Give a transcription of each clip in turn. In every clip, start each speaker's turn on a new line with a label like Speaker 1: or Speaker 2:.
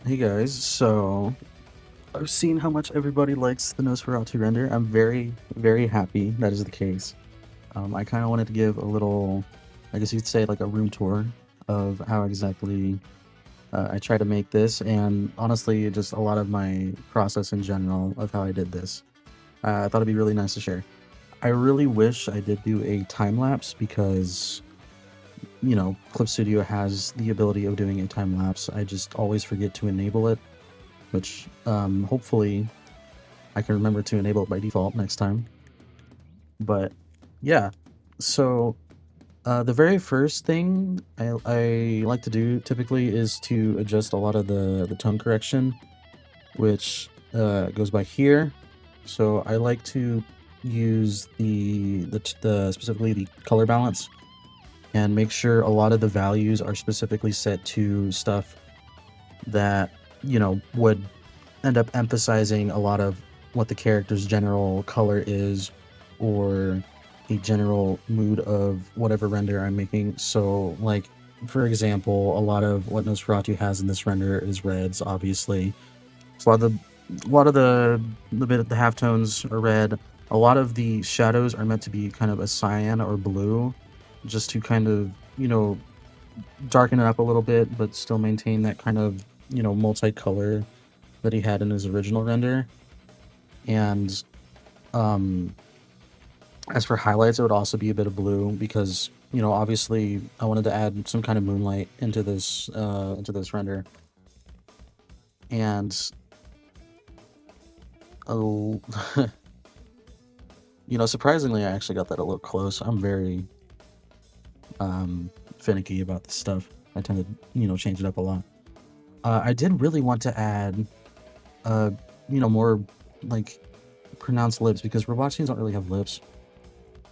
Speaker 1: Hey guys, so I've seen how much everybody likes the Nosferatu render. I'm very, very happy that is the case. I kind of wanted to give a little, I guess you could say, like a room tour of how exactly I try to make this, and honestly, just a lot of my process in general of how I did this. I thought it'd be really nice to share. I really wish I did do a time lapse because, Clip Studio has the ability of doing a time lapse. I just always forget to enable it, which hopefully I can remember to enable it by default next time. But yeah, so the very first thing I like to do typically is to adjust a lot of the tone correction, which goes by here. So I like to use the specifically the color balance and make sure a lot of the values are specifically set to stuff that would end up emphasizing a lot of what the character's general color is, or the general mood of whatever render I'm making. So, like, for example, a lot of what Nosferatu has in this render is reds, obviously. So a lot of the bit of the halftones are red. A lot of the shadows are meant to be kind of a cyan or blue, just to kind of, darken it up a little bit, but still maintain that kind of, multicolor that he had in his original render. And um, as for highlights, it would also be a bit of blue because obviously I wanted to add some kind of moonlight into this render. And oh, surprisingly, I actually got that a little close. I'm very finicky about this stuff. I tend to change it up a lot. I did really want to add uh, more like pronounced lips because Roboxians don't really have lips.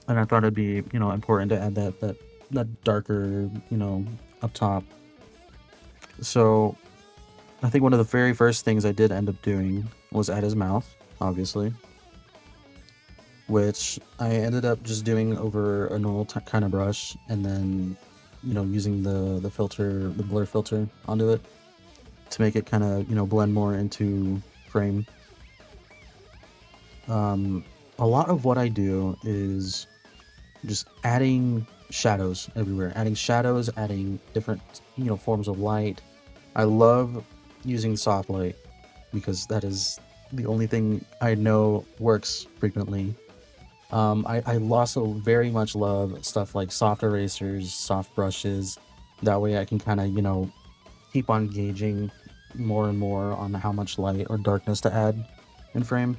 Speaker 1: And I thought it'd be, important to add that darker, up top. So I think one of the very first things I did end up doing was add his mouth, obviously, which I ended up just doing over a normal kind of brush, and then, using the filter, the blur filter onto it to make it kind of, blend more into frame. Um, a lot of what I do is just adding shadows everywhere, adding different forms of light. I love using soft light because that is the only thing I know works frequently. I also very much love stuff like soft erasers, soft brushes. That way I can kind of keep on gauging more and more on how much light or darkness to add in frame.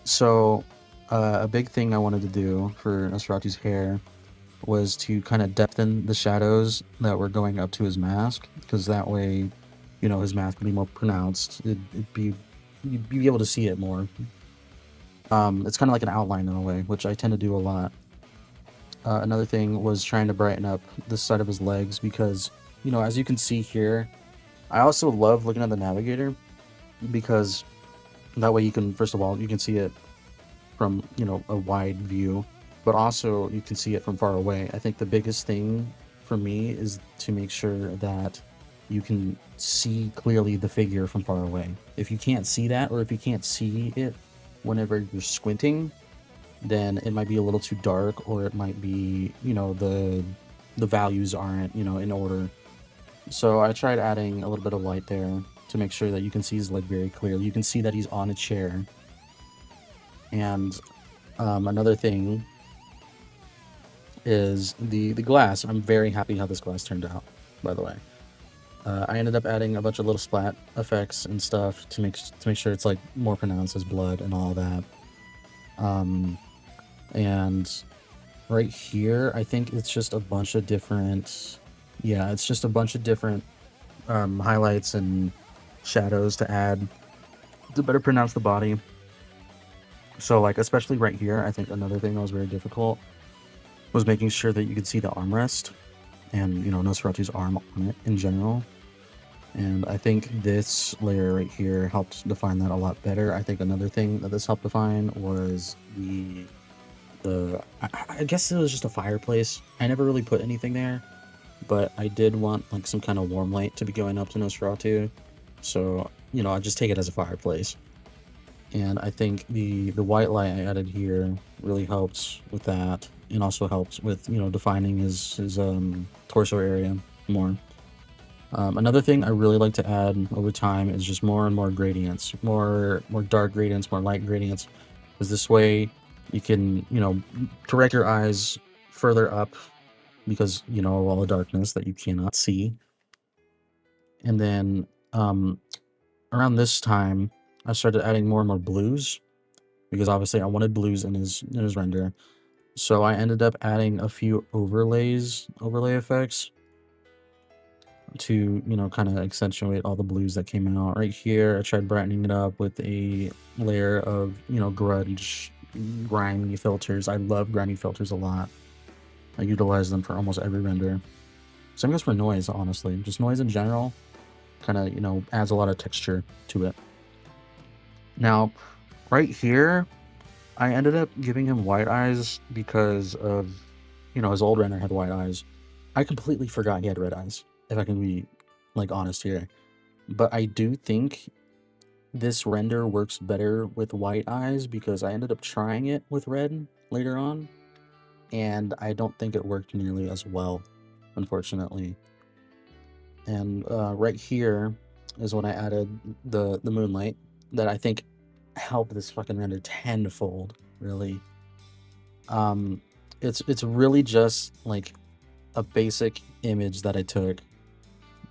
Speaker 1: So a big thing I wanted to do for Nosferatu's hair was to kind of depthen the shadows that were going up to his mask, because that way, his mask would be more pronounced. You'd be able to see it more. It's kind of like an outline in a way, which I tend to do a lot. Another thing was trying to brighten up the side of his legs because, as you can see here, I also love looking at the navigator because that way you can, first of all, you can see it from, a wide view, but also you can see it from far away. I think the biggest thing for me is to make sure that you can see clearly the figure from far away. If you can't see that, or if you can't see it whenever you're squinting, then it might be a little too dark, or it might be, the values aren't, in order. So I tried adding a little bit of light there to make sure that you can see his leg very clearly. You can see that he's on a chair. And another thing is the glass. I'm very happy how this glass turned out, by the way. I ended up adding a bunch of little splat effects and stuff to make sure it's like more pronounced as blood and all that. And right here, I think it's just a bunch of different, yeah, it's just a bunch of different highlights and shadows to add to better pronounce the body. So, like, especially right here, I think another thing that was very difficult was making sure that you could see the armrest and, Nosferatu's arm on it in general. And I think this layer right here helped define that a lot better. I think another thing that this helped define was I guess it was just a fireplace. I never really put anything there, but I did want like some kind of warm light to be going up to Nosferatu. So, I just take it as a fireplace. And I think the white light I added here really helps with that, and also helps with, defining his torso area more. Another thing I really like to add over time is just more and more gradients, more dark gradients, more light gradients, because this way you can, direct your eyes further up because, of all the darkness that you cannot see. And then around this time, I started adding more and more blues because obviously I wanted blues in his render. So I ended up adding a few overlay effects to, kind of accentuate all the blues that came out. Right here, I tried brightening it up with a layer of, grunge, grimy filters. I love grimy filters a lot. I utilize them for almost every render. Same goes for noise, honestly. Just noise in general kind of, adds a lot of texture to it. Now, right here, I ended up giving him white eyes because of, his old render had white eyes. I completely forgot he had red eyes, if I can be, honest here. But I do think this render works better with white eyes because I ended up trying it with red later on, and I don't think it worked nearly as well, unfortunately. And right here is when I added the moonlight that I think helped this fucking render tenfold, really. It's really just like a basic image that I took,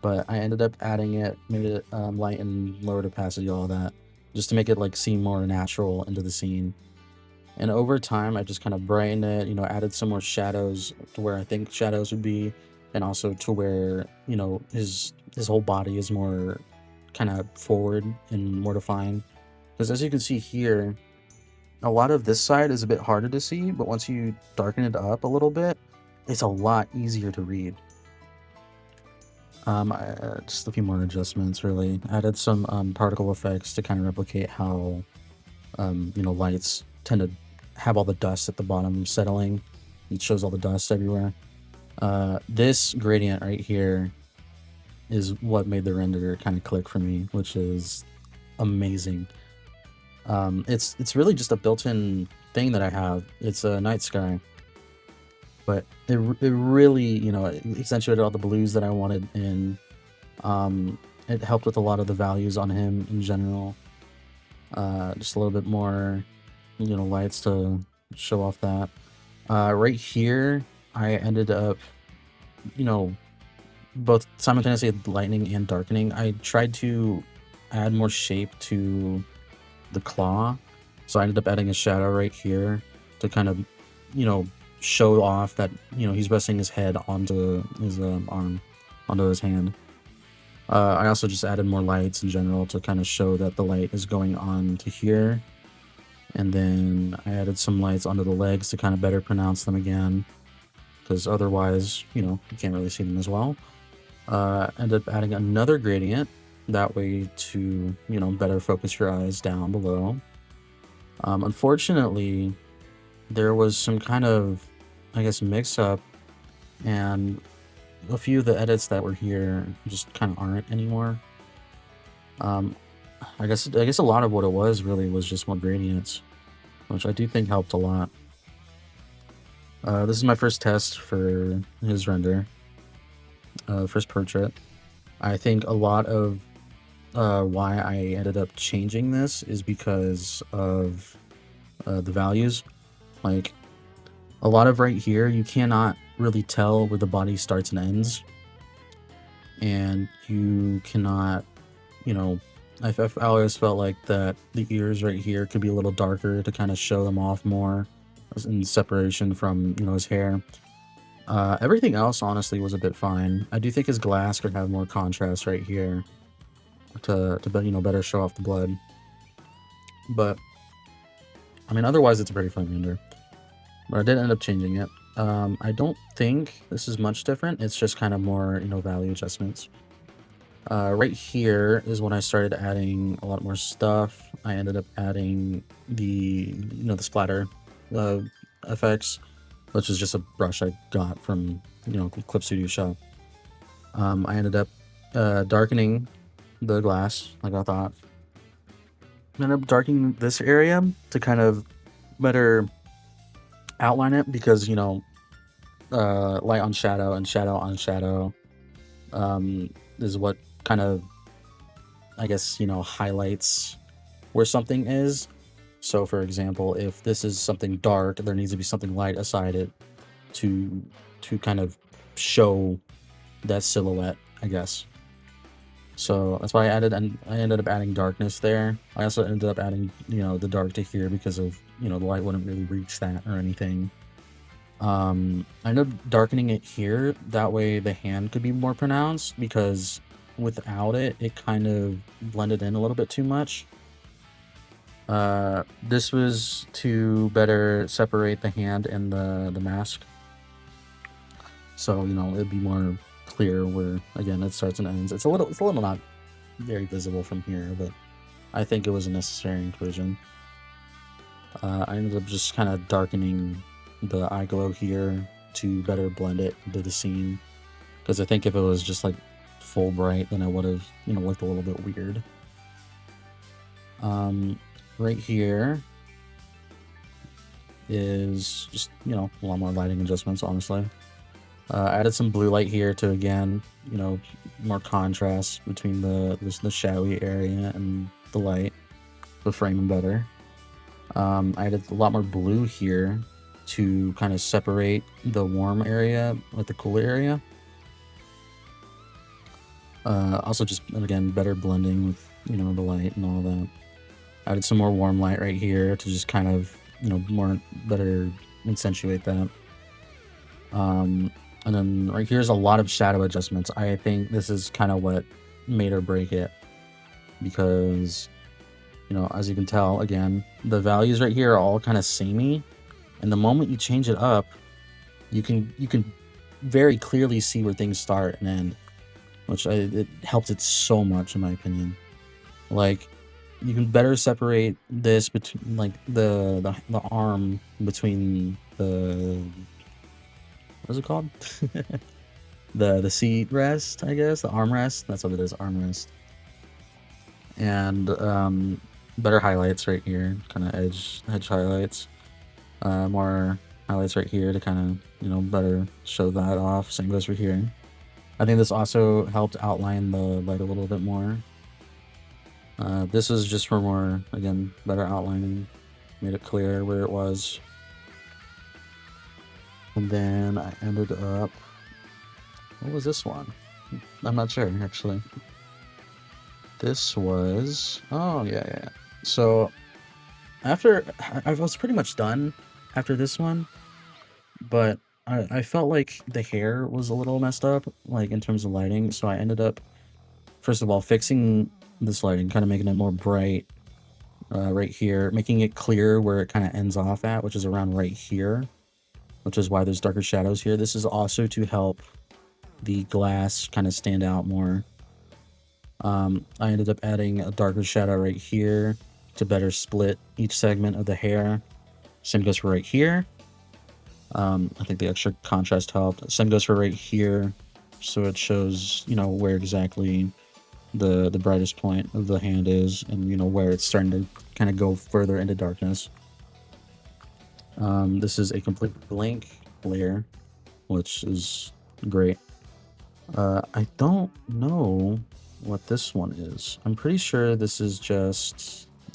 Speaker 1: but I ended up adding it, made it light and lowered opacity, all that, just to make it like seem more natural into the scene. And over time, I just kind of brightened it, added some more shadows to where I think shadows would be, and also to where, his whole body is more kind of forward and more defined. Because as you can see here, a lot of this side is a bit harder to see, but once you darken it up a little bit, it's a lot easier to read. Just a few more adjustments, really. Added some particle effects to kind of replicate how, lights tend to have all the dust at the bottom settling. It shows all the dust everywhere. This gradient right here is what made the render kind of click for me, which is amazing. It's really just a built-in thing that I have. It's a night sky, but it really, it accentuated all the blues that I wanted, and it helped with a lot of the values on him in general. Just a little bit more, lights to show off that. Right here, I ended up, both simultaneously lightening and darkening. I tried to add more shape to the claw, so I ended up adding a shadow right here to kind of, show off that, he's resting his head onto his arm, onto his hand. I also just added more lights in general to kind of show that the light is going on to here. And then I added some lights onto the legs to kind of better pronounce them again, because otherwise, you can't really see them as well. Ended up adding another gradient, that way to, better focus your eyes down below. Unfortunately, there was some kind of, I guess, mix-up, and a few of the edits that were here just kind of aren't anymore. I guess a lot of what it was really was just more gradients, which I do think helped a lot. This is my first test for his render, first portrait. I think a lot of why I ended up changing this is because of the values. Like, a lot of right here, you cannot really tell where the body starts and ends, and you cannot, I always felt like that the ears right here could be a little darker to kind of show them off more in separation from, his hair. Everything else honestly was a bit fine. I do think his glass could have more contrast right here to better show off the blood. But I mean, otherwise it's a pretty fun render. But I did end up changing it. I don't think this is much different. It's just kind of more, value adjustments. Right here is when I started adding a lot more stuff. I ended up adding the, the splatter effects, which is just a brush I got from, Clip Studio Shop. I ended up darkening the glass, like I thought. I ended up darkening this area to kind of better outline it because, light on shadow and shadow on shadow is what kind of, I guess, highlights where something is. So, for example, if this is something dark, there needs to be something light aside it to kind of show that silhouette, I guess. So that's why I ended up adding darkness there. I also ended up adding, the dark to here because of, the light wouldn't really reach that or anything. I ended up darkening it here. That way the hand could be more pronounced because without it, it kind of blended in a little bit too much. This was to better separate the hand and the mask. So, it'd be more clear where, again, it starts and ends. It's a little not very visible from here, but I think it was a necessary inclusion. I ended up just kind of darkening the eye glow here to better blend it into the scene. Because I think if it was just like full bright, then I would have, looked a little bit weird. Right here is just, a lot more lighting adjustments, honestly. I added some blue light here to, again, more contrast between the shadowy area and the light to frame them better. I added a lot more blue here to kind of separate the warm area with the cooler area. Also just, again, better blending with, the light and all that. Added some more warm light right here to just kind of, more better accentuate that. And then right here's a lot of shadow adjustments. I think this is kind of what made or break it because, as you can tell, again, the values right here are all kind of samey. And the moment you change it up, you can very clearly see where things start and end, which it helped it so much in my opinion. Like, you can better separate this between like the arm between the what's it called? the seat rest, I guess, the armrest. That's what it is, armrest. And better highlights right here, kind of edge highlights. More highlights right here to kind of, better show that off. Same goes for here. I think this also helped outline the light a little bit more. This is just for more, again, better outlining. Made it clear where it was. And then I ended up... What was this one? I'm not sure, actually. This was... Oh, yeah. So, after... I was pretty much done after this one. But I felt like the hair was a little messed up, like, in terms of lighting. So I ended up, first of all, fixing this lighting, kind of making it more bright right here, making it clear where it kind of ends off at, which is around right here, which is why there's darker shadows here. This is also to help the glass kind of stand out more. I ended up adding a darker shadow right here to better split each segment of the hair. Same goes for right here. I think the extra contrast helped. Same goes for right here, so it shows, where exactly the brightest point of the hand is, and where it's starting to kind of go further into darkness. This is a complete blank layer, which is great. I don't know what this one is. I'm pretty sure this is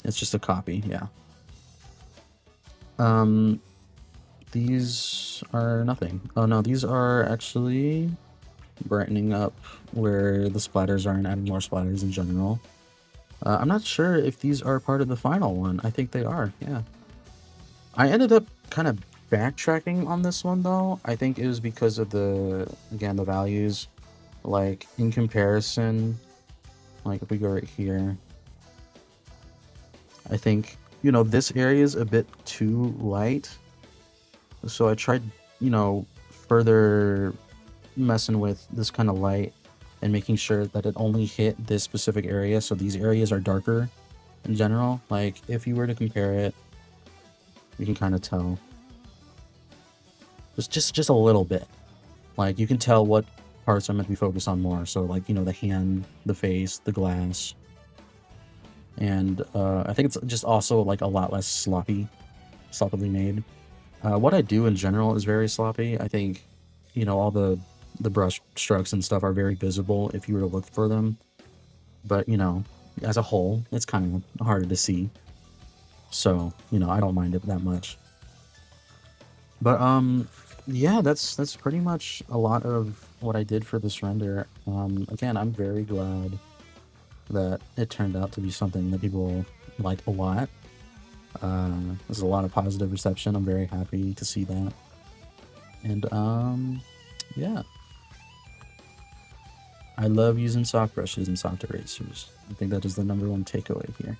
Speaker 1: it's just a copy, yeah. These are nothing. Oh no, these are actually brightening up where the splatters are and adding more splatters in general. I'm not sure if these are part of the final one. I think they are, yeah. I ended up kind of backtracking on this one though. I think it was because of the values. Like, in comparison, like if we go right here, I think, this area is a bit too light. So I tried, further messing with this kind of light and making sure that it only hit this specific area. So these areas are darker in general. Like, if you were to compare it, you can kind of tell. Just a little bit. Like, you can tell what parts I'm meant to be focused on more. So like, you know, the hand, the face, the glass, and I think it's just also like a lot less sloppily made. What I do in general is very sloppy. I think, you know, all the brush strokes and stuff are very visible if you were to look for them. But, you know, as a whole, it's kind of harder to see. So, you know, I don't mind it that much. But yeah, that's pretty much a lot of what I did for this render. Again, I'm very glad that it turned out to be something that people like a lot. There's a lot of positive reception. I'm very happy to see that. And yeah, I love using soft brushes and soft erasers. I think that is the number one takeaway here,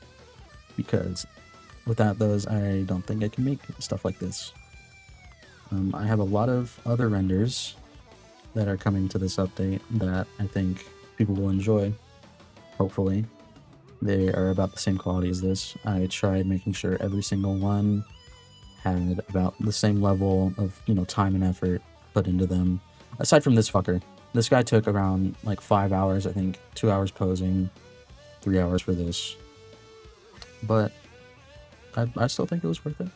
Speaker 1: because without those, I don't think I can make stuff like this. I have a lot of other renders that are coming to this update that I think people will enjoy. Hopefully, they are about the same quality as this. I tried making sure every single one had about the same level of, you know, time and effort put into them. Aside from this fucker, this guy took around like 5 hours, I think, 2 hours posing, 3 hours for this. But I still think it was worth it.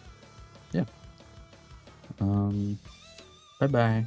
Speaker 1: Yeah. Bye bye.